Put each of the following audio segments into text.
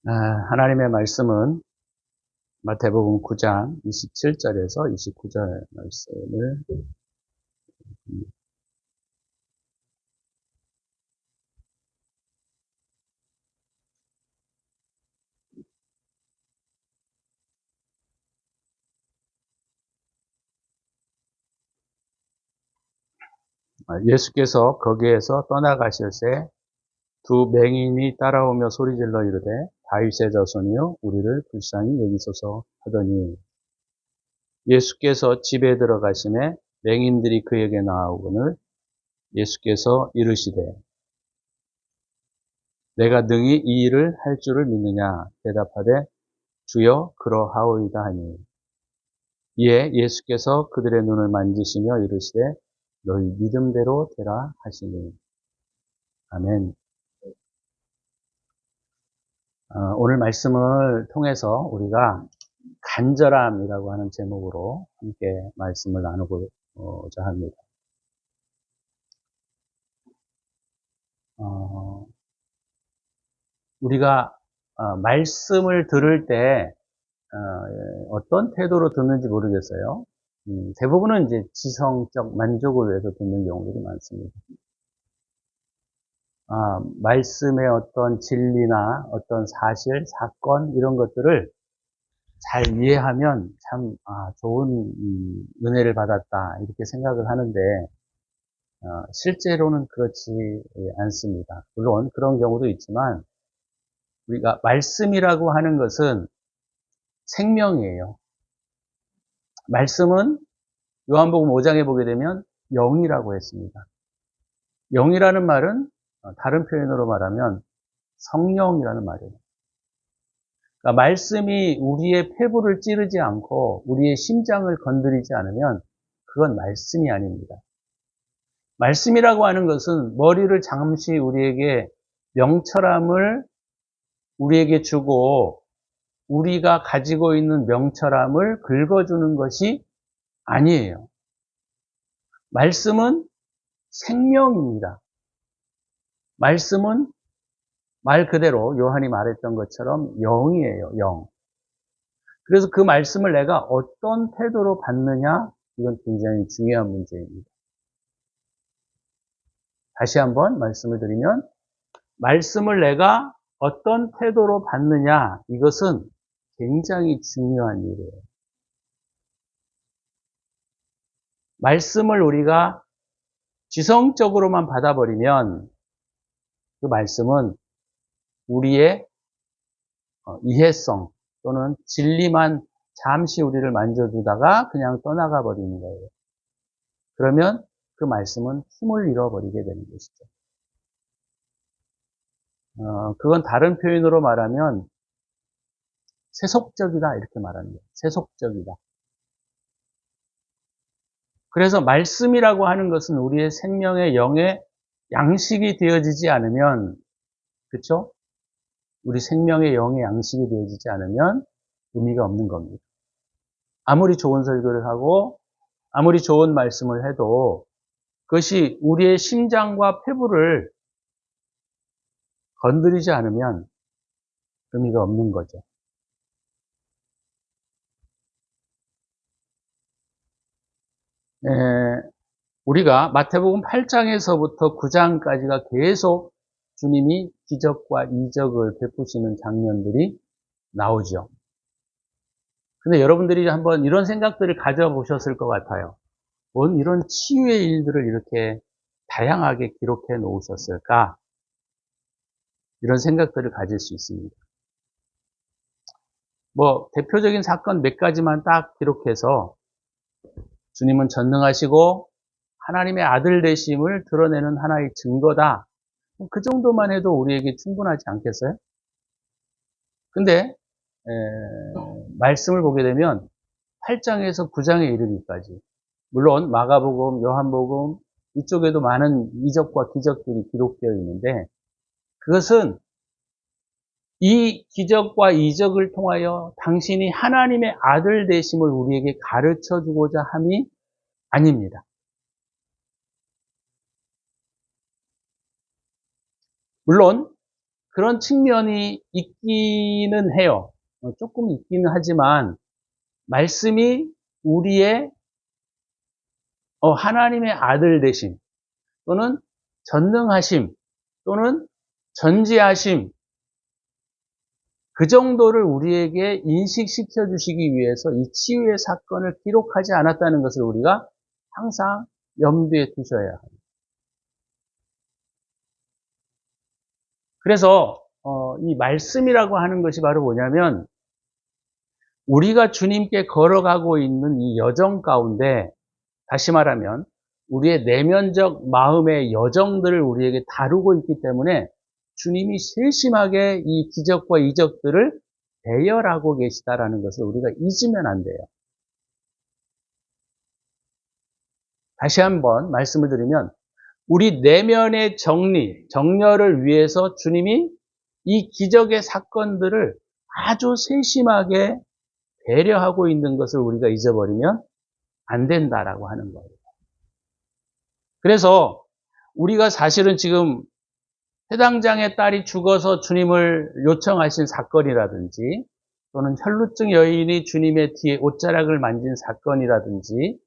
하나님의 말씀은 마태복음 9장 27절에서 29절 말씀을 예수께서 거기에서 떠나가실새 두 맹인이 따라오며 소리질러 이르되 다윗의 자손이여 우리를 불쌍히 여기소서 하더니 예수께서 집에 들어가시매 맹인들이 그에게 나아오거늘 예수께서 이르시되 내가 능히 이 일을 할 줄을 믿느냐 대답하되 주여 그러하오이다 하니 이에 예수께서 그들의 눈을 만지시며 이르시되 너희 믿음대로 되라 하시니 아멘. 오늘 말씀을 통해서 우리가 간절함이라고 하는 제목으로 함께 말씀을 나누고자 합니다. 우리가 말씀을 들을 때 어떤 태도로 듣는지 모르겠어요. 대부분은 이제 지성적 만족을 위해서 듣는 경우들이 많습니다. 말씀의 어떤 진리나 어떤 사실, 사건 이런 것들을 잘 이해하면 참 좋은 은혜를 받았다 이렇게 생각을 하는데 실제로는 그렇지 않습니다. 물론 그런 경우도 있지만 우리가 말씀이라고 하는 것은 생명이에요. 말씀은 요한복음 5장에 보게 되면 영이라고 했습니다. 영이라는 말은 다른 표현으로 말하면 성령이라는 말이에요. 그러니까 말씀이 우리의 폐부를 찌르지 않고 우리의 심장을 건드리지 않으면 그건 말씀이 아닙니다. 말씀이라고 하는 것은 머리를 잠시 우리에게 명철함을 우리에게 주고 우리가 가지고 있는 명철함을 긁어주는 것이 아니에요. 말씀은 생명입니다. 말씀은 말 그대로 요한이 말했던 것처럼 영이에요, 영. 그래서 그 말씀을 내가 어떤 태도로 받느냐, 이건 굉장히 중요한 문제입니다. 다시 한번 말씀을 드리면, 말씀을 내가 어떤 태도로 받느냐, 이것은 굉장히 중요한 일이에요. 말씀을 우리가 지성적으로만 받아버리면, 그 말씀은 우리의 이해성 또는 진리만 잠시 우리를 만져주다가 그냥 떠나가 버리는 거예요. 그러면 그 말씀은 힘을 잃어버리게 되는 것이죠. 그건 다른 표현으로 말하면 세속적이다 이렇게 말하는 거예요. 세속적이다. 그래서 말씀이라고 하는 것은 우리의 생명의 영의 양식이 되어지지 않으면, 그렇죠? 우리 생명의 영의 양식이 되어지지 않으면 의미가 없는 겁니다. 아무리 좋은 설교를 하고 아무리 좋은 말씀을 해도 그것이 우리의 심장과 폐부를 건드리지 않으면 의미가 없는 거죠. 우리가 마태복음 8장에서부터 9장까지가 계속 주님이 기적과 이적을 베푸시는 장면들이 나오죠. 근데 여러분들이 한번 이런 생각들을 가져보셨을 것 같아요. 뭔 이런 치유의 일들을 이렇게 다양하게 기록해 놓으셨을까? 이런 생각들을 가질 수 있습니다. 대표적인 사건 몇 가지만 딱 기록해서 주님은 전능하시고 하나님의 아들 되심을 드러내는 하나의 증거다. 그 정도만 해도 우리에게 충분하지 않겠어요? 근데 말씀을 보게 되면 8장에서 9장에 이르기까지 물론 마가복음, 요한복음 이쪽에도 많은 이적과 기적들이 기록되어 있는데 그것은 이 기적과 이적을 통하여 당신이 하나님의 아들 되심을 우리에게 가르쳐 주고자 함이 아닙니다. 물론 그런 측면이 있기는 해요. 조금 있기는 하지만 말씀이 우리의 하나님의 아들 되심 또는 전능하심 또는 전지하심 그 정도를 우리에게 인식시켜 주시기 위해서 이 치유의 사건을 기록하지 않았다는 것을 우리가 항상 염두에 두셔야 합니다. 그래서 이 말씀이라고 하는 것이 바로 뭐냐면 우리가 주님께 걸어가고 있는 이 여정 가운데 다시 말하면 우리의 내면적 마음의 여정들을 우리에게 다루고 있기 때문에 주님이 세심하게 이 기적과 이적들을 배열하고 계시다라는 것을 우리가 잊으면 안 돼요. 다시 한번 말씀을 드리면 우리 내면의 정렬을 위해서 주님이 이 기적의 사건들을 아주 세심하게 배려하고 있는 것을 우리가 잊어버리면 안 된다라고 하는 거예요. 그래서 우리가 사실은 지금 해당장의 딸이 죽어서 주님을 요청하신 사건이라든지 또는 혈루증 여인이 주님의 뒤에 옷자락을 만진 사건이라든지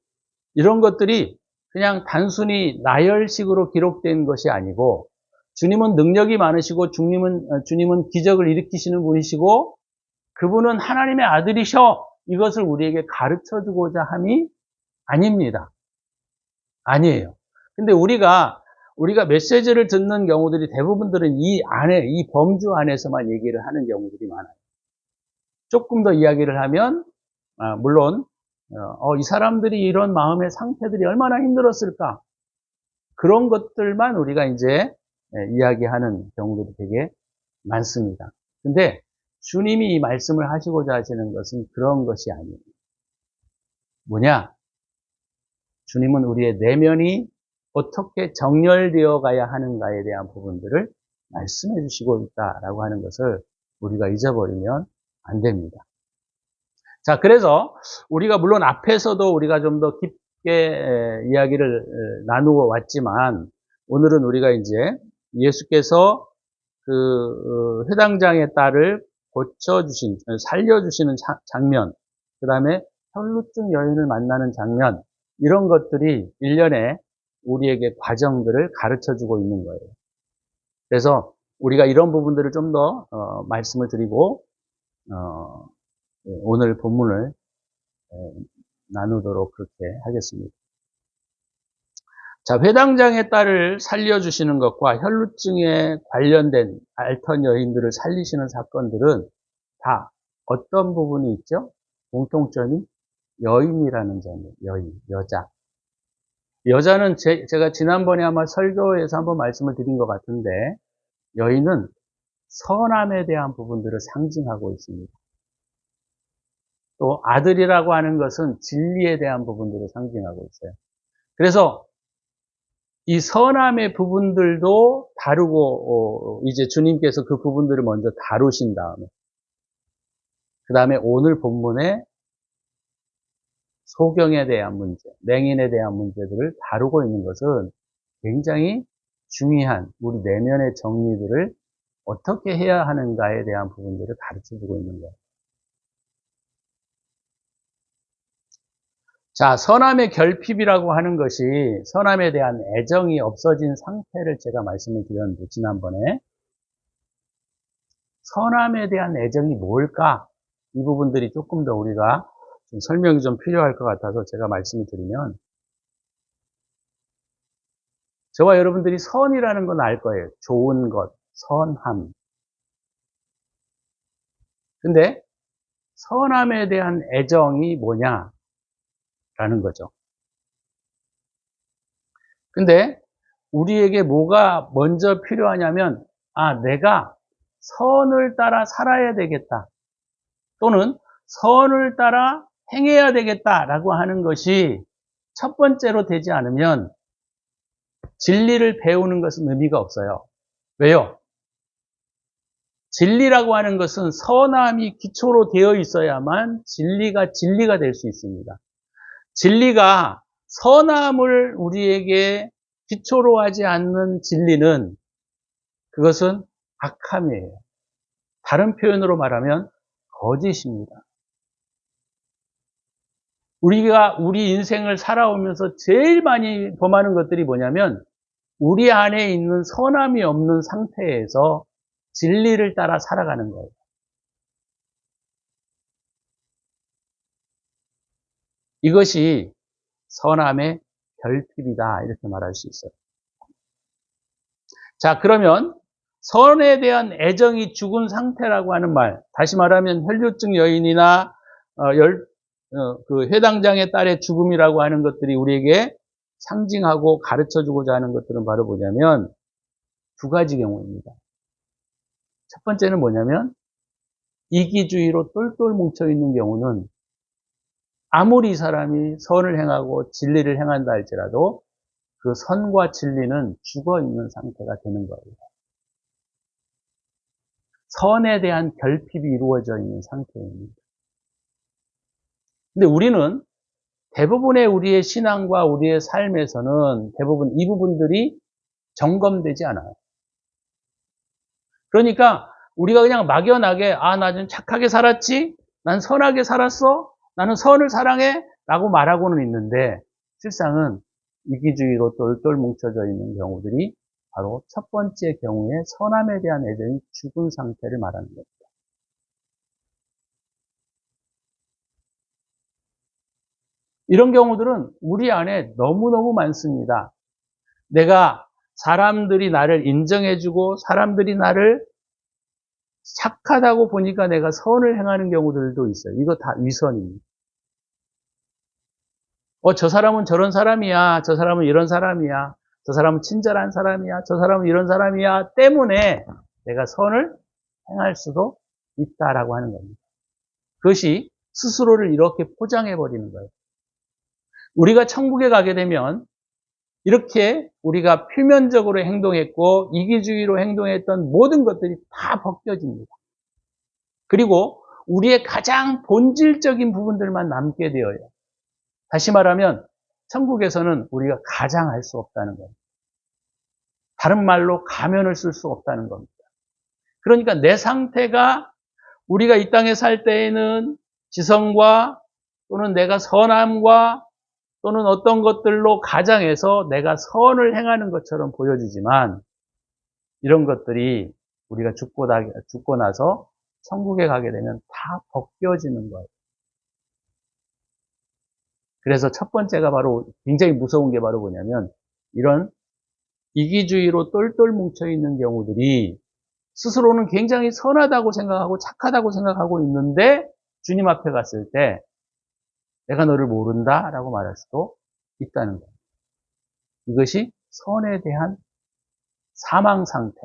이런 것들이 그냥 단순히 나열식으로 기록된 것이 아니고 주님은 능력이 많으시고 주님은 기적을 일으키시는 분이시고 그분은 하나님의 아들이셔 이것을 우리에게 가르쳐주고자 함이 아닙니다. 아니에요. 근데 우리가 메시지를 듣는 경우들이 대부분들은 이 범주 안에서만 얘기를 하는 경우들이 많아요. 조금 더 이야기를 하면, 물론, 이 사람들이 이런 마음의 상태들이 얼마나 힘들었을까. 그런 것들만 우리가 이제 이야기하는 경우들이 되게 많습니다. 근데 주님이 이 말씀을 하시고자 하시는 것은 그런 것이 아니에요. 뭐냐? 주님은 우리의 내면이 어떻게 정렬되어 가야 하는가에 대한 부분들을 말씀해 주시고 있다라고 하는 것을 우리가 잊어버리면 안 됩니다. 자, 그래서 우리가 물론 앞에서도 우리가 좀 더 깊게 이야기를 나누어 왔지만 오늘은 우리가 이제 예수께서 그 회당장의 딸을 고쳐주신, 살려주시는 장면, 그 다음에 혈루증 여인을 만나는 장면, 이런 것들이 일련의 우리에게 과정들을 가르쳐주고 있는 거예요. 그래서 우리가 이런 부분들을 좀 더 말씀을 드리고 오늘 본문을 나누도록 그렇게 하겠습니다. 자, 회당장의 딸을 살려주시는 것과 혈루증에 관련된 알턴 여인들을 살리시는 사건들은 다 어떤 부분이 있죠? 공통점이 여인이라는 점이에요. 여인, 여자. 여자는 제가 지난번에 아마 설교에서 한번 말씀을 드린 것 같은데 여인은 선함에 대한 부분들을 상징하고 있습니다. 또 아들이라고 하는 것은 진리에 대한 부분들을 상징하고 있어요. 그래서 이 선함의 부분들도 다루고 이제 주님께서 그 부분들을 먼저 다루신 다음에 그 다음에 오늘 본문에 소경에 대한 문제, 맹인에 대한 문제들을 다루고 있는 것은 굉장히 중요한 우리 내면의 정리들을 어떻게 해야 하는가에 대한 부분들을 가르쳐주고 있는 거예요. 자, 선함의 결핍이라고 하는 것이 선함에 대한 애정이 없어진 상태를 제가 말씀을 드렸는데 지난번에 선함에 대한 애정이 뭘까? 이 부분들이 조금 더 우리가 좀 설명이 좀 필요할 것 같아서 제가 말씀을 드리면 저와 여러분들이 선이라는 건 알 거예요. 좋은 것, 선함. 근데 선함에 대한 애정이 뭐냐라는 거죠. 근데 우리에게 뭐가 먼저 필요하냐면 내가 선을 따라 살아야 되겠다. 또는 선을 따라 행해야 되겠다라고 하는 것이 첫 번째로 되지 않으면 진리를 배우는 것은 의미가 없어요. 왜요? 진리라고 하는 것은 선함이 기초로 되어 있어야만 진리가 될 수 있습니다. 진리가 선함을 우리에게 기초로 하지 않는 진리는 그것은 악함이에요. 다른 표현으로 말하면 거짓입니다. 우리가 우리 인생을 살아오면서 제일 많이 범하는 것들이 뭐냐면 우리 안에 있는 선함이 없는 상태에서 진리를 따라 살아가는 거예요. 이것이 선함의 결핍이다 이렇게 말할 수 있어요. 자, 그러면 선에 대한 애정이 죽은 상태라고 하는 말, 다시 말하면 혈류증 여인이나 그 회당장의 딸의 죽음이라고 하는 것들이 우리에게 상징하고 가르쳐주고자 하는 것들은 바로 뭐냐면 두 가지 경우입니다. 첫 번째는 뭐냐면 이기주의로 똘똘 뭉쳐있는 경우는 아무리 이 사람이 선을 행하고 진리를 행한다 할지라도 그 선과 진리는 죽어있는 상태가 되는 거예요. 선에 대한 결핍이 이루어져 있는 상태입니다. 근데 우리는 대부분의 우리의 신앙과 우리의 삶에서는 대부분 이 부분들이 점검되지 않아요. 그러니까 우리가 그냥 막연하게 나 좀 착하게 살았지? 난 선하게 살았어? 나는 선을 사랑해? 라고 말하고는 있는데 실상은 이기주의로 똘똘 뭉쳐져 있는 경우들이 바로 첫 번째 경우에 선함에 대한 애정이 죽은 상태를 말하는 겁니다. 이런 경우들은 우리 안에 너무너무 많습니다. 내가 사람들이 나를 인정해주고 사람들이 나를 착하다고 보니까 내가 선을 행하는 경우들도 있어요. 이거 다 위선입니다. 저 사람은 저런 사람이야. 저 사람은 이런 사람이야. 저 사람은 친절한 사람이야. 저 사람은 이런 사람이야. 때문에 내가 선을 행할 수도 있다라고 하는 겁니다. 그것이 스스로를 이렇게 포장해버리는 거예요. 우리가 천국에 가게 되면 이렇게 우리가 표면적으로 행동했고 이기주의로 행동했던 모든 것들이 다 벗겨집니다. 그리고 우리의 가장 본질적인 부분들만 남게 되어요. 다시 말하면 천국에서는 우리가 가장할 수 없다는 겁니다. 다른 말로 가면을 쓸 수 없다는 겁니다. 그러니까 내 상태가 우리가 이 땅에 살 때에는 지성과 또는 내가 선함과 또는 어떤 것들로 가장해서 내가 선을 행하는 것처럼 보여지지만 이런 것들이 우리가 죽고 나서 천국에 가게 되면 다 벗겨지는 거예요. 그래서 첫 번째가 바로 굉장히 무서운 게 바로 뭐냐면 이런 이기주의로 똘똘 뭉쳐있는 경우들이 스스로는 굉장히 선하다고 생각하고 착하다고 생각하고 있는데 주님 앞에 갔을 때 내가 너를 모른다 라고 말할 수도 있다는 거예요. 이것이 선에 대한 사망 상태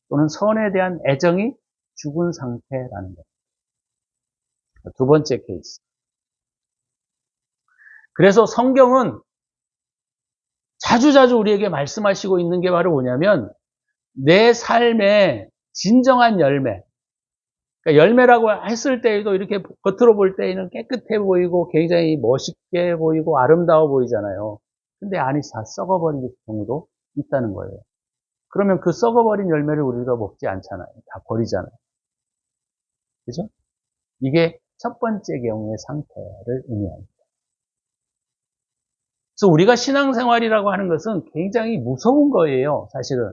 또는 선에 대한 애정이 죽은 상태라는 거예요. 두 번째 케이스. 그래서 성경은 자주자주 우리에게 말씀하시고 있는 게 바로 뭐냐면 내 삶의 진정한 열매. 그러니까 열매라고 했을 때에도 이렇게 겉으로 볼 때에는 깨끗해 보이고 굉장히 멋있게 보이고 아름다워 보이잖아요. 근데 안이 다 썩어버린 경우도 있다는 거예요. 그러면 그 썩어버린 열매를 우리가 먹지 않잖아요. 다 버리잖아요. 그죠? 이게 첫 번째 경우의 상태를 의미합니다. 그래서 우리가 신앙생활이라고 하는 것은 굉장히 무서운 거예요, 사실은.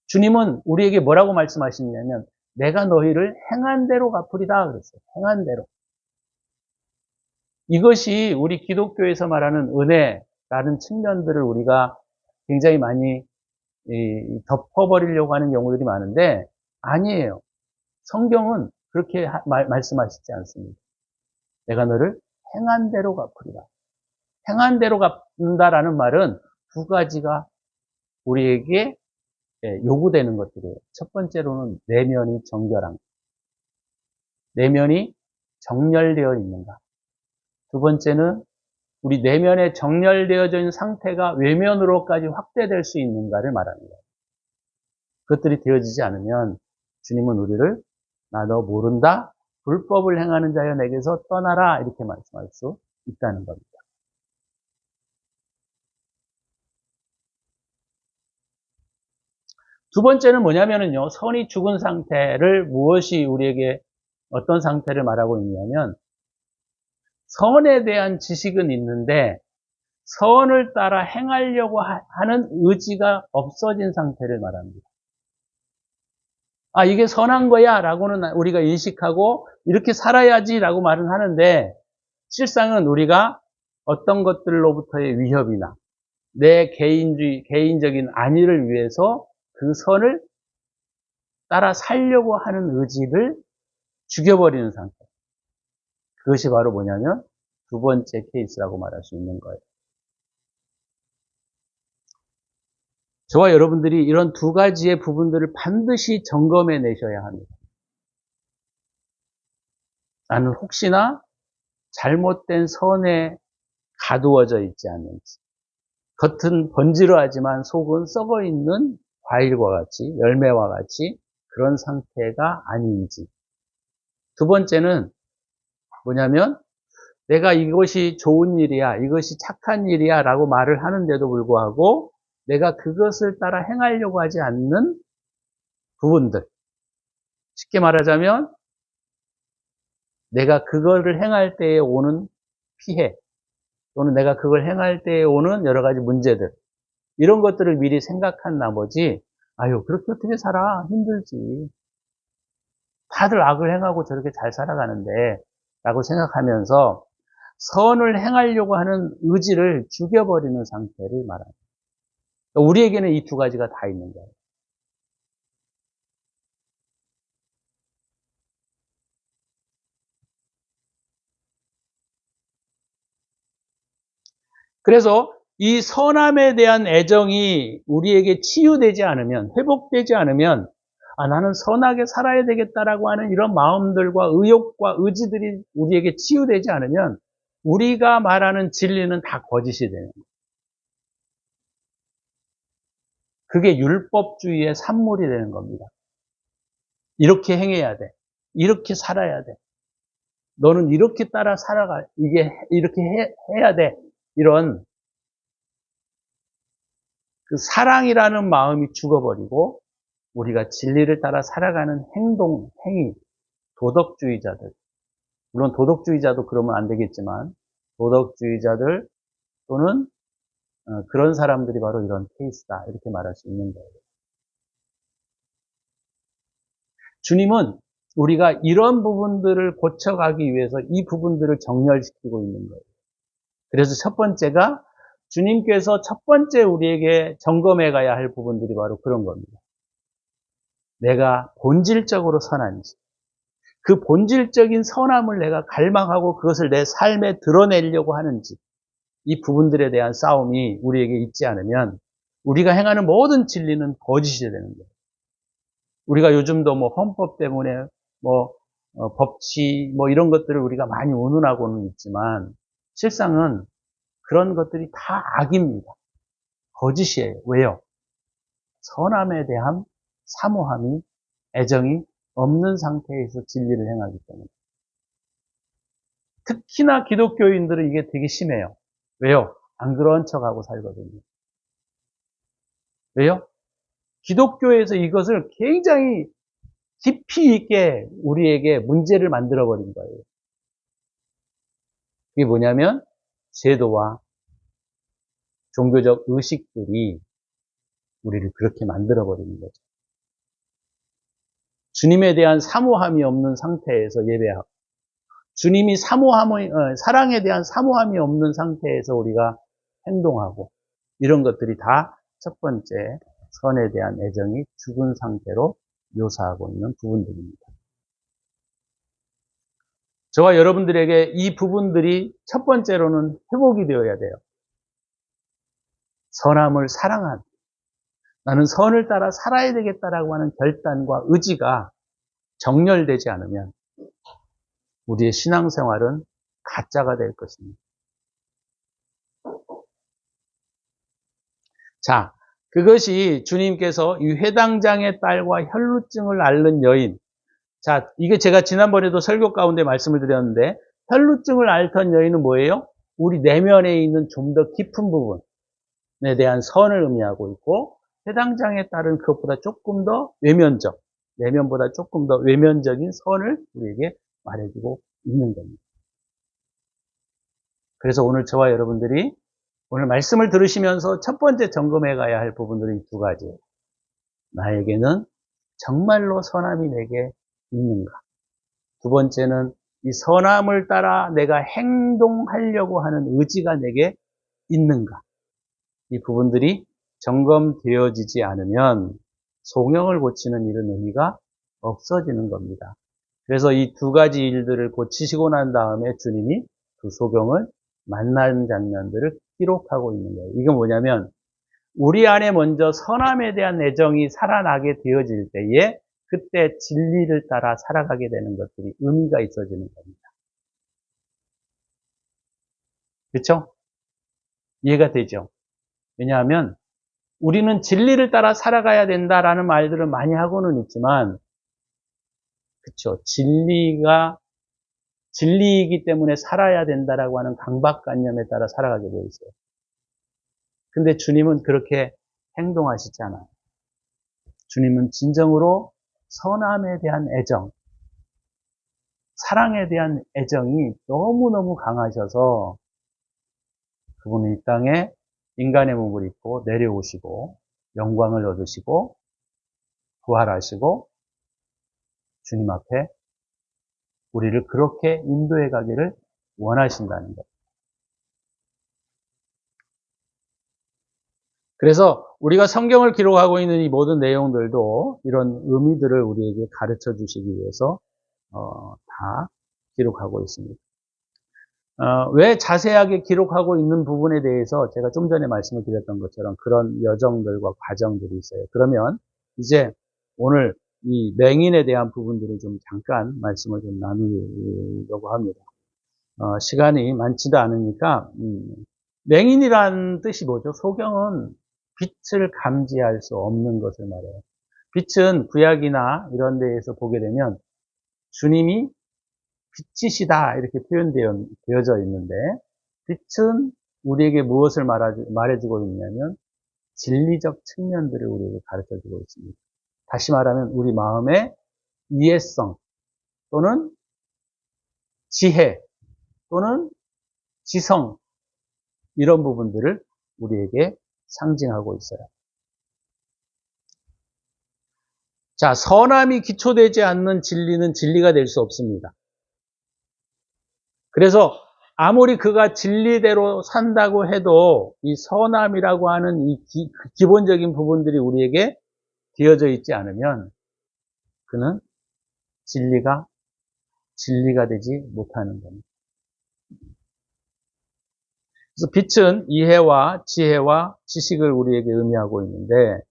주님은 우리에게 뭐라고 말씀하시냐면 내가 너희를 행한 대로 갚으리다 그랬어요. 행한 대로. 이것이 우리 기독교에서 말하는 은혜라는 측면들을 우리가 굉장히 많이 덮어버리려고 하는 경우들이 많은데 아니에요. 성경은 그렇게 말씀하시지 않습니다. 내가 너를 행한 대로 갚으리라. 행한 대로 갚는다라는 말은 두 가지가 우리에게 요구되는 것들이에요. 첫 번째로는 내면이 정결한, 내면이 정렬되어 있는가. 두 번째는 우리 내면에 정렬되어져 있는 상태가 외면으로까지 확대될 수 있는가를 말하는 거예요. 그것들이 되어지지 않으면 주님은 우리를 나 너 모른다, 불법을 행하는 자여 내게서 떠나라 이렇게 말씀할 수 있다는 겁니다. 두 번째는 뭐냐면은요, 선이 죽은 상태를 무엇이 우리에게 어떤 상태를 말하고 있냐면, 선에 대한 지식은 있는데, 선을 따라 행하려고 하는 의지가 없어진 상태를 말합니다. 아, 이게 선한 거야 라고는 우리가 인식하고, 이렇게 살아야지 라고 말은 하는데, 실상은 우리가 어떤 것들로부터의 위협이나, 내 개인적인 안위를 위해서 그 선을 따라 살려고 하는 의지를 죽여버리는 상태. 그것이 바로 뭐냐면 두 번째 케이스라고 말할 수 있는 거예요. 저와 여러분들이 이런 두 가지의 부분들을 반드시 점검해 내셔야 합니다. 나는 혹시나 잘못된 선에 가두어져 있지 않는지, 겉은 번지르하지만 속은 썩어 있는 과일과 같이, 열매와 같이 그런 상태가 아닌지. 두 번째는 뭐냐면 내가 이것이 좋은 일이야, 이것이 착한 일이야 라고 말을 하는데도 불구하고 내가 그것을 따라 행하려고 하지 않는 부분들. 쉽게 말하자면 내가 그거를 행할 때에 오는 피해, 또는 내가 그걸 행할 때에 오는 여러 가지 문제들, 이런 것들을 미리 생각한 나머지, 아유, 그렇게 어떻게 살아? 힘들지. 다들 악을 행하고 저렇게 잘 살아가는데 라고 생각하면서 선을 행하려고 하는 의지를 죽여버리는 상태를 말합니다. 우리에게는 이 두 가지가 다 있는 거예요. 그래서 이 선함에 대한 애정이 우리에게 치유되지 않으면, 회복되지 않으면, 아, 나는 선하게 살아야 되겠다라고 하는 이런 마음들과 의욕과 의지들이 우리에게 치유되지 않으면 우리가 말하는 진리는 다 거짓이 되는 거예요. 그게 율법주의의 산물이 되는 겁니다. 이렇게 행해야 돼. 이렇게 살아야 돼. 너는 이렇게 따라 살아가. 이렇게 해야 돼. 이런 그 사랑이라는 마음이 죽어버리고 우리가 진리를 따라 살아가는 행동, 행위, 도덕주의자들. 물론 도덕주의자도 그러면 안 되겠지만 도덕주의자들 또는 그런 사람들이 바로 이런 케이스다. 이렇게 말할 수 있는 거예요. 주님은 우리가 이런 부분들을 고쳐가기 위해서 이 부분들을 정렬시키고 있는 거예요. 그래서 첫 번째가 주님께서 첫 번째 우리에게 점검해 가야 할 부분들이 바로 그런 겁니다. 내가 본질적으로 선한지, 그 본질적인 선함을 내가 갈망하고 그것을 내 삶에 드러내려고 하는지, 이 부분들에 대한 싸움이 우리에게 있지 않으면 우리가 행하는 모든 진리는 거짓이 되는 거예요. 우리가 요즘도 뭐 헌법 때문에 뭐 법치 뭐 이런 것들을 우리가 많이 운운하고는 있지만 실상은 그런 것들이 다 악입니다. 거짓이에요. 왜요? 선함에 대한 사모함이, 애정이 없는 상태에서 진리를 행하기 때문에. 특히나 기독교인들은 이게 되게 심해요. 왜요? 안 그런 척하고 살거든요. 왜요? 기독교에서 이것을 굉장히 깊이 있게 우리에게 문제를 만들어버린 거예요. 그게 뭐냐면 제도와 종교적 의식들이 우리를 그렇게 만들어버리는 거죠. 주님에 대한 사모함이 없는 상태에서 예배하고 주님이 사랑에 대한 사모함이 없는 상태에서 우리가 행동하고 이런 것들이 다 첫 번째 선에 대한 애정이 죽은 상태로 묘사하고 있는 부분들입니다. 저와 여러분들에게 이 부분들이 첫 번째로는 회복이 되어야 돼요. 선함을 사랑한, 나는 선을 따라 살아야 되겠다라고 하는 결단과 의지가 정렬되지 않으면 우리의 신앙생활은 가짜가 될 것입니다. 자, 그것이 주님께서 이 회당장의 딸과 혈루증을 앓는 여인. 자, 이게 제가 지난번에도 설교 가운데 말씀을 드렸는데 혈루증을 앓던 여인은 뭐예요? 우리 내면에 있는 좀 더 깊은 부분에 대한 선을 의미하고 있고 해당 장에 따른 그것보다 조금 더 외면적, 내면보다 조금 더 외면적인 선을 우리에게 말해주고 있는 겁니다. 그래서 오늘 저와 여러분들이 오늘 말씀을 들으시면서 첫 번째 점검해 가야 할 부분들이 두 가지예요. 나에게는 정말로 선함이 내게 있는가? 두 번째는 이 선함을 따라 내가 행동하려고 하는 의지가 내게 있는가? 이 부분들이 점검되어지지 않으면 소경을 고치는 일은 의미가 없어지는 겁니다. 그래서 이 두 가지 일들을 고치시고 난 다음에 주님이 그 소경을 만나는 장면들을 기록하고 있는 거예요. 이건 뭐냐면 우리 안에 먼저 선함에 대한 애정이 살아나게 되어질 때에 그때 진리를 따라 살아가게 되는 것들이 의미가 있어지는 겁니다. 그렇죠? 이해가 되죠? 왜냐하면 우리는 진리를 따라 살아가야 된다라는 말들을 많이 하고는 있지만, 그렇죠? 진리이기 때문에 살아야 된다라고 하는 강박관념에 따라 살아가게 되어 있어요. 근데 주님은 그렇게 행동하시지 않아요. 주님은 진정으로 선함에 대한 애정, 사랑에 대한 애정이 너무너무 강하셔서 그분은 이 땅에 인간의 몸을 입고 내려오시고 영광을 얻으시고 부활하시고 주님 앞에 우리를 그렇게 인도해 가기를 원하신다는 것. 그래서 우리가 성경을 기록하고 있는 이 모든 내용들도 이런 의미들을 우리에게 가르쳐 주시기 위해서 다 기록하고 있습니다. 왜 자세하게 기록하고 있는 부분에 대해서 제가 좀 전에 말씀을 드렸던 것처럼 그런 여정들과 과정들이 있어요. 그러면 이제 오늘 이 맹인에 대한 부분들을 좀 잠깐 말씀을 좀 나누려고 합니다. 시간이 많지도 않으니까 맹인이란 뜻이 뭐죠? 소경은 빛을 감지할 수 없는 것을 말해요. 빛은 구약이나 이런 데에서 보게 되면 주님이 빛이시다 이렇게 표현되어져 있는데 빛은 우리에게 무엇을 말해주고 있냐면 진리적 측면들을 우리에게 가르쳐주고 있습니다. 다시 말하면 우리 마음의 이해성 또는 지혜 또는 지성 이런 부분들을 우리에게 상징하고 있어요. 자, 선함이 기초되지 않는 진리는 진리가 될 수 없습니다. 그래서 아무리 그가 진리대로 산다고 해도 이 선함이라고 하는 이 기본적인 부분들이 우리에게 되어져 있지 않으면 그는 진리가 되지 못하는 겁니다. 그래서 빛은 이해와 지혜와 지식을 우리에게 의미하고 있는데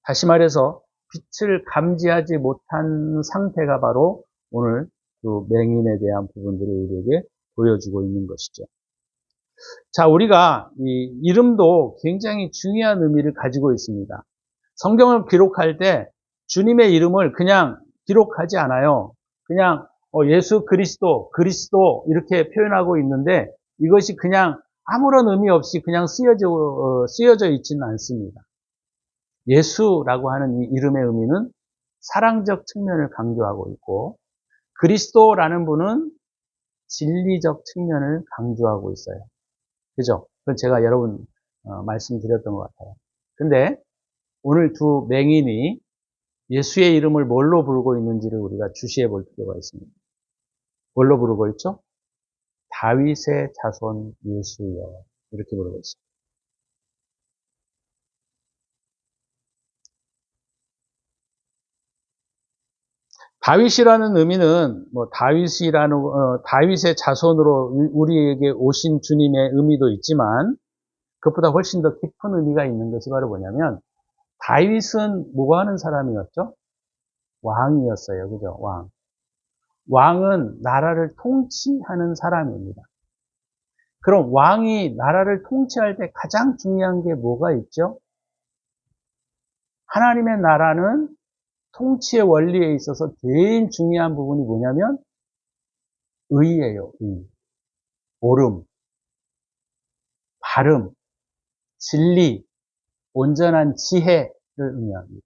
다시 말해서 빛을 감지하지 못한 상태가 바로 오늘 그 맹인에 대한 부분들을 우리에게 보여주고 있는 것이죠. 자, 우리가 이 이름도 굉장히 중요한 의미를 가지고 있습니다. 성경을 기록할 때 주님의 이름을 그냥 기록하지 않아요. 그냥 예수 그리스도 이렇게 표현하고 있는데 이것이 그냥 아무런 의미 없이 그냥 쓰여져 있지는 않습니다. 예수라고 하는 이 이름의 의미는 사랑적 측면을 강조하고 있고 그리스도라는 분은 진리적 측면을 강조하고 있어요. 그죠? 그건 제가 여러분 말씀드렸던 것 같아요. 근데 오늘 두 맹인이 예수의 이름을 뭘로 부르고 있는지를 우리가 주시해 볼 필요가 있습니다. 뭘로 부르고 있죠? 다윗의 자손 예수여 이렇게 부르고 있습니다. 다윗이라는 의미는 뭐 다윗의 자손으로 우리에게 오신 주님의 의미도 있지만 그것보다 훨씬 더 깊은 의미가 있는 것이 바로 뭐냐면 다윗은 뭐 하는 사람이었죠? 왕이었어요. 그죠? 왕. 왕은 나라를 통치하는 사람입니다. 그럼 왕이 나라를 통치할 때 가장 중요한 게 뭐가 있죠? 하나님의 나라는 통치의 원리에 있어서 제일 중요한 부분이 뭐냐면 의예요. 의. 옳음, 바름, 진리, 온전한 지혜를 의미합니다.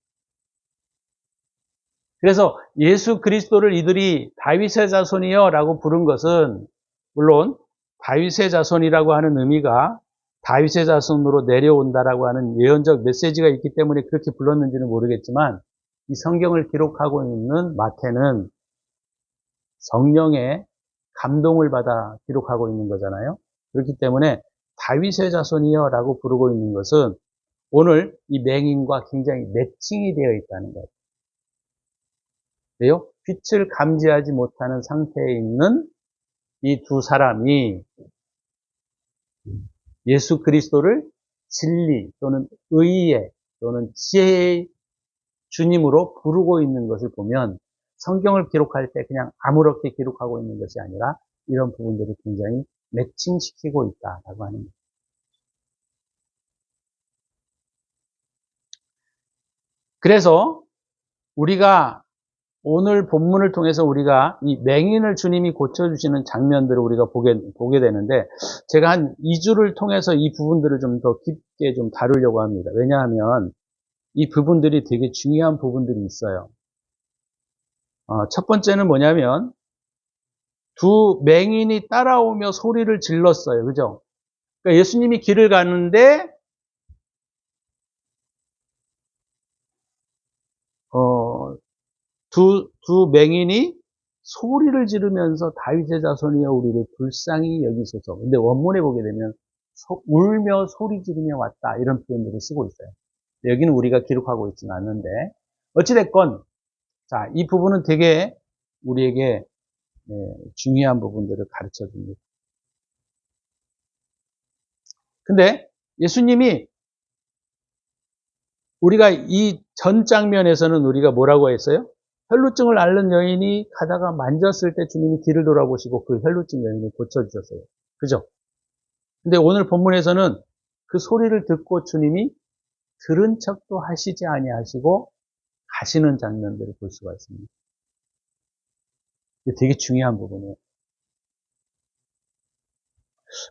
그래서 예수 그리스도를 이들이 다윗의 자손이여 라고 부른 것은 물론 다윗의 자손이라고 하는 의미가 다윗의 자손으로 내려온다라고 하는 예언적 메시지가 있기 때문에 그렇게 불렀는지는 모르겠지만 이 성경을 기록하고 있는 마태는 성령의 감동을 받아 기록하고 있는 거잖아요. 그렇기 때문에 다윗의 자손이여 라고 부르고 있는 것은 오늘 이 맹인과 굉장히 매칭이 되어 있다는 거예요. 왜요? 빛을 감지하지 못하는 상태에 있는 이 두 사람이 예수 그리스도를 진리 또는 의의 또는 지혜의 주님으로 부르고 있는 것을 보면 성경을 기록할 때 그냥 아무렇게 기록하고 있는 것이 아니라 이런 부분들을 굉장히 매칭시키고 있다라고 하는 거예요. 그래서 우리가 오늘 본문을 통해서 우리가 이 맹인을 주님이 고쳐주시는 장면들을 우리가 보게 되는데 제가 한 2주를 통해서 이 부분들을 좀 더 깊게 좀 다루려고 합니다. 왜냐하면 이 부분들이 되게 중요한 부분들이 있어요. 첫 번째는 뭐냐면 두 맹인이 따라오며 소리를 질렀어요. 그죠? 그러니까 예수님이 길을 가는데 두 맹인이 소리를 지르면서 다윗의 자손이여 우리를 불쌍히 여기소서. 근데 원문에 보게 되면 울며 소리 지르며 왔다 이런 표현들을 쓰고 있어요. 여기는 우리가 기록하고 있지는 않는데 어찌됐건 자, 이 부분은 되게 우리에게 중요한 부분들을 가르쳐 줍니다. 근데 예수님이 우리가 이 전 장면에서는 우리가 뭐라고 했어요? 혈루증을 앓는 여인이 가다가 만졌을 때 주님이 뒤를 돌아보시고 그 혈루증 여인을 고쳐주셨어요. 그죠? 근데 오늘 본문에서는 그 소리를 듣고 주님이 들은 척도 하시지 아니하시고 가시는 장면들을 볼 수가 있습니다. 이게 되게 중요한 부분이에요.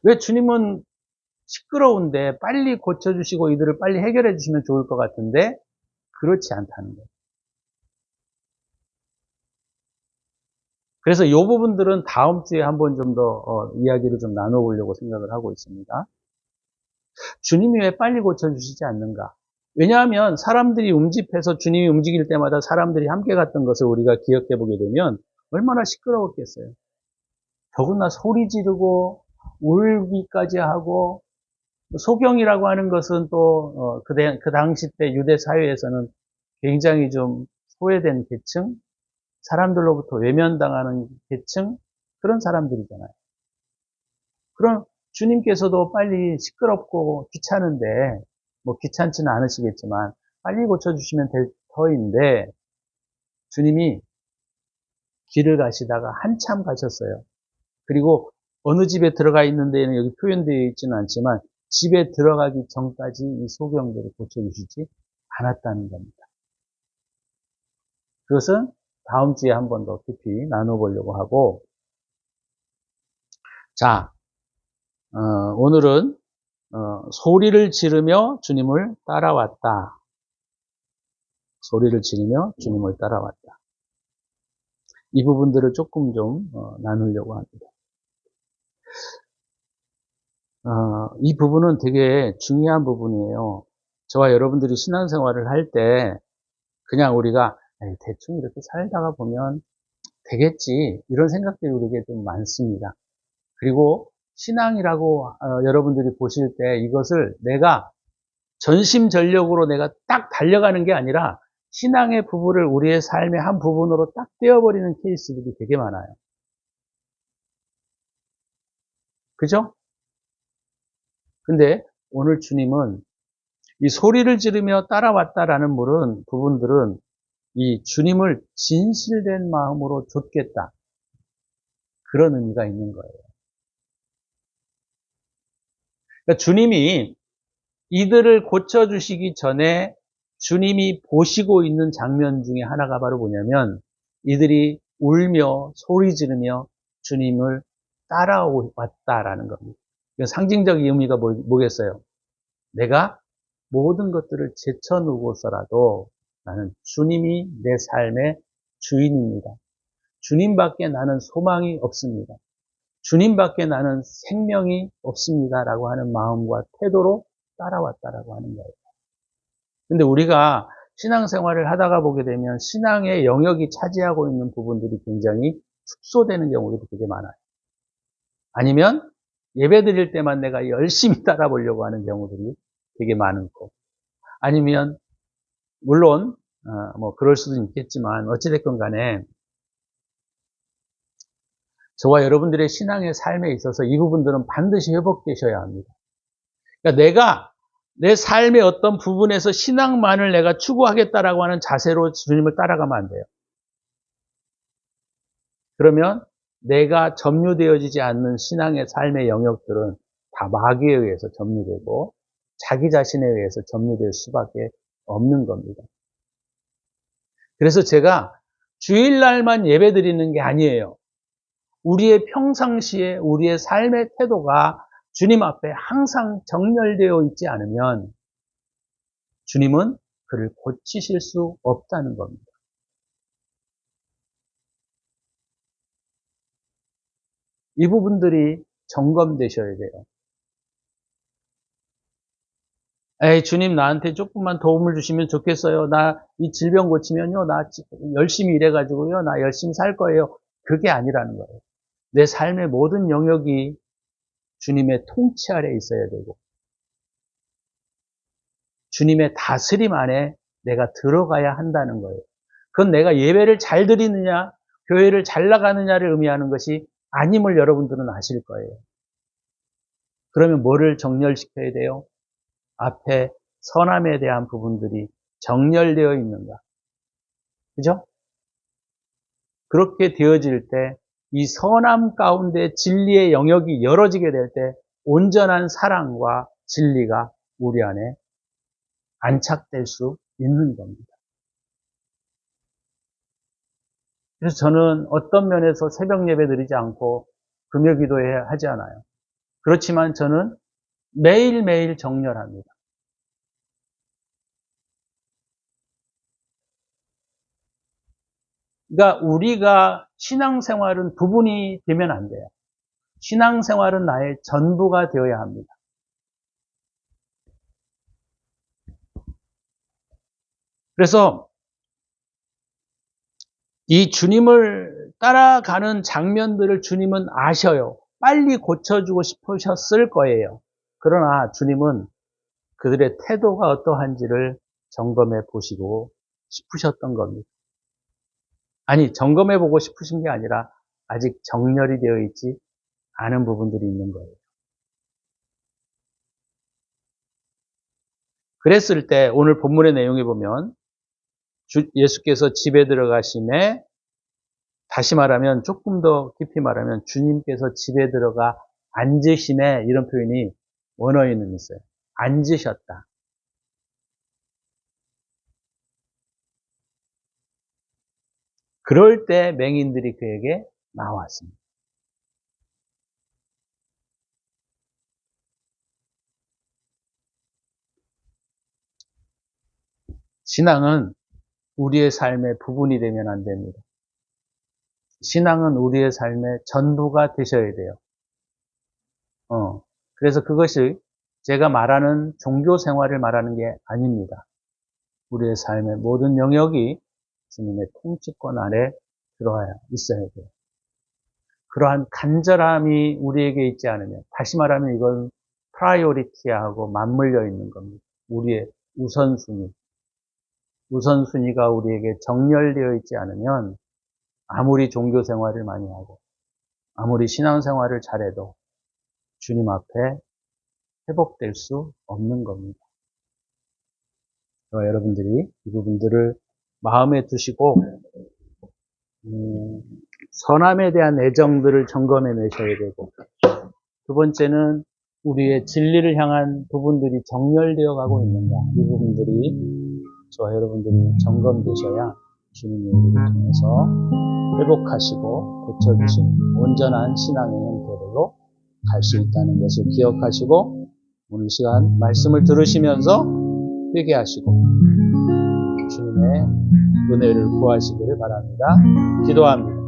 왜 주님은 시끄러운데 빨리 고쳐주시고 이들을 빨리 해결해 주시면 좋을 것 같은데 그렇지 않다는 거예요. 그래서 이 부분들은 다음 주에 한번 좀 더 이야기를 좀 나눠보려고 생각을 하고 있습니다. 주님이 왜 빨리 고쳐주시지 않는가? 왜냐하면 사람들이 움집해서 주님이 움직일 때마다 사람들이 함께 갔던 것을 우리가 기억해 보게 되면 얼마나 시끄러웠겠어요. 더구나 소리 지르고 울기까지 하고 소경이라고 하는 것은 또 그 당시 때 유대 사회에서는 굉장히 좀 소외된 계층, 사람들로부터 외면당하는 계층 그런 사람들이잖아요. 그럼 주님께서도 빨리 시끄럽고 귀찮은데 뭐 귀찮지는 않으시겠지만 빨리 고쳐주시면 될 터인데 주님이 길을 가시다가 한참 가셨어요. 그리고 어느 집에 들어가 있는 데에는 여기 표현되어 있지는 않지만 집에 들어가기 전까지 이 소경들을 고쳐주시지 않았다는 겁니다. 그것은 다음 주에 한 번 더 깊이 나눠보려고 하고 자 오늘은 소리를 지르며 주님을 따라왔다. 소리를 지르며 주님을 따라왔다. 이 부분들을 조금 좀 나누려고 합니다. 이 부분은 되게 중요한 부분이에요. 저와 여러분들이 신앙생활을 할 때 그냥 우리가 대충 이렇게 살다가 보면 되겠지 이런 생각들이 우리에게 좀 많습니다. 그리고 신앙이라고 여러분들이 보실 때 이것을 내가 전심전력으로 내가 딱 달려가는 게 아니라 신앙의 부분을 우리의 삶의 한 부분으로 딱 떼어버리는 케이스들이 되게 많아요. 그죠? 근데 오늘 주님은 이 소리를 지르며 따라왔다라는 부분들은 이 주님을 진실된 마음으로 좇겠다. 그런 의미가 있는 거예요. 그러니까 주님이 이들을 고쳐주시기 전에 주님이 보시고 있는 장면 중에 하나가 바로 뭐냐면 이들이 울며 소리 지르며 주님을 따라왔다라는 겁니다. 상징적 의미가 뭐겠어요? 내가 모든 것들을 제쳐놓고서라도 나는 주님이 내 삶의 주인입니다. 주님밖에 나는 소망이 없습니다. 주님밖에 나는 생명이 없습니다라고 하는 마음과 태도로 따라왔다라고 하는 거예요. 근데 우리가 신앙생활을 하다가 보게 되면 신앙의 영역이 차지하고 있는 부분들이 굉장히 축소되는 경우도 되게 많아요. 아니면 예배 드릴 때만 내가 열심히 따라 보려고 하는 경우들이 되게 많고, 아니면 물론 뭐 그럴 수도 있겠지만 어찌됐건 간에 저와 여러분들의 신앙의 삶에 있어서 이 부분들은 반드시 회복되셔야 합니다. 그러니까 내가 내 삶의 어떤 부분에서 신앙만을 내가 추구하겠다라고 하는 자세로 주님을 따라가면 안 돼요. 그러면 내가 점유되어지지 않는 신앙의 삶의 영역들은 다 마귀에 의해서 점유되고 자기 자신에 의해서 점유될 수밖에 없는 겁니다. 그래서 제가 주일날만 예배 드리는 게 아니에요. 우리의 평상시에 우리의 삶의 태도가 주님 앞에 항상 정렬되어 있지 않으면 주님은 그를 고치실 수 없다는 겁니다. 이 부분들이 점검되셔야 돼요. 에이, 주님 나한테 조금만 도움을 주시면 좋겠어요. 나 이 질병 고치면요. 나 열심히 일해가지고요. 나 열심히 살 거예요. 그게 아니라는 거예요. 내 삶의 모든 영역이 주님의 통치 아래 있어야 되고 주님의 다스림 안에 내가 들어가야 한다는 거예요. 그건 내가 예배를 잘 드리느냐, 교회를 잘 나가느냐를 의미하는 것이 아님을 여러분들은 아실 거예요. 그러면 뭐를 정렬시켜야 돼요? 앞에 선함에 대한 부분들이 정렬되어 있는가? 그죠? 그렇게 되어질 때 이 선함 가운데 진리의 영역이 열어지게 될 때 온전한 사랑과 진리가 우리 안에 안착될 수 있는 겁니다. 그래서 저는 어떤 면에서 새벽 예배 드리지 않고 금요 기도회 하지 않아요. 그렇지만 저는 매일매일 정렬합니다. 그러니까 우리가 신앙생활은 부분이 되면 안 돼요. 신앙생활은 나의 전부가 되어야 합니다. 그래서 이 주님을 따라가는 장면들을 주님은 아셔요. 빨리 고쳐주고 싶으셨을 거예요. 그러나 주님은 그들의 태도가 어떠한지를 점검해 보시고 싶으셨던 겁니다. 아니, 점검해 보고 싶으신 게 아니라 아직 정렬이 되어 있지 않은 부분들이 있는 거예요. 그랬을 때 오늘 본문의 내용에 보면 예수께서 집에 들어가심에, 다시 말하면 조금 더 깊이 말하면 주님께서 집에 들어가 앉으심에, 이런 표현이 원어에는 있어요. 앉으셨다. 그럴 때 맹인들이 그에게 나왔습니다. 신앙은 우리의 삶의 부분이 되면 안 됩니다. 신앙은 우리의 삶의 전부가 되셔야 돼요. 그래서 그것이 제가 말하는 종교 생활을 말하는 게 아닙니다. 우리의 삶의 모든 영역이 주님의 통치권 아래 들어와야 있어야 돼요. 그러한 간절함이 우리에게 있지 않으면, 다시 말하면 이건 프라이오리티하고 맞물려 있는 겁니다. 우리의 우선순위가 우리에게 정렬되어 있지 않으면 아무리 종교 생활을 많이 하고 아무리 신앙 생활을 잘해도 주님 앞에 회복될 수 없는 겁니다. 여러분들이 이 부분들을 마음에 두시고 선함에 대한 애정들을 점검해 내셔야 되고, 두 번째는 우리의 진리를 향한 부분들이 정렬되어 가고 있는가, 이 부분들이 저와 여러분들이 점검되셔야 주님이 우리를 통해서 회복하시고 고쳐주신 온전한 신앙의 형태로 갈 수 있다는 것을 기억하시고, 오늘 시간 말씀을 들으시면서 뜨게 하시고 주님의 은혜를 구하시기를 바랍니다. 기도합니다.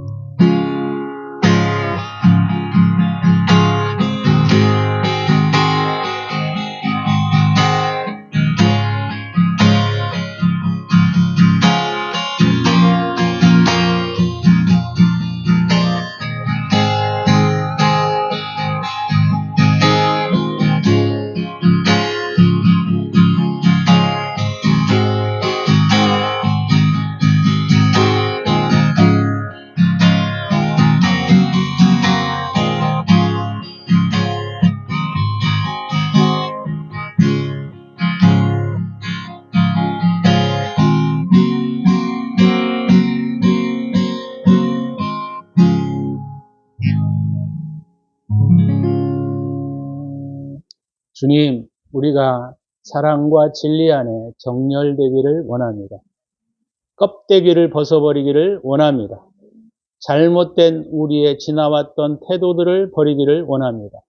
주님, 우리가 사랑과 진리 안에 정렬되기를 원합니다. 껍데기를 벗어버리기를 원합니다. 잘못된 우리의 지나왔던 태도들을 버리기를 원합니다.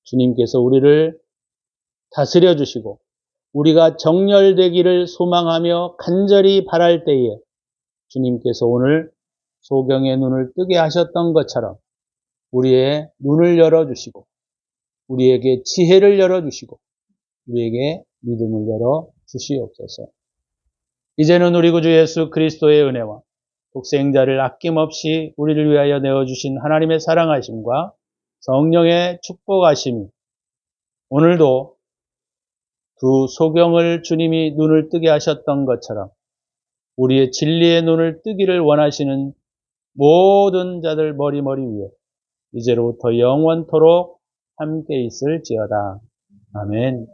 주님께서 우리를 다스려 주시고 우리가 정렬되기를 소망하며 간절히 바랄 때에 주님께서 오늘 소경의 눈을 뜨게 하셨던 것처럼 우리의 눈을 열어주시고 우리에게 지혜를 열어주시고 우리에게 믿음을 열어주시옵소서. 이제는 우리 구주 예수 그리스도의 은혜와 독생자를 아낌없이 우리를 위하여 내어주신 하나님의 사랑하심과 성령의 축복하심이 오늘도 두 소경을 주님이 눈을 뜨게 하셨던 것처럼 우리의 진리의 눈을 뜨기를 원하시는 모든 자들 머리 위에 이제로부터 영원토록 함께 있을지어다. 아멘.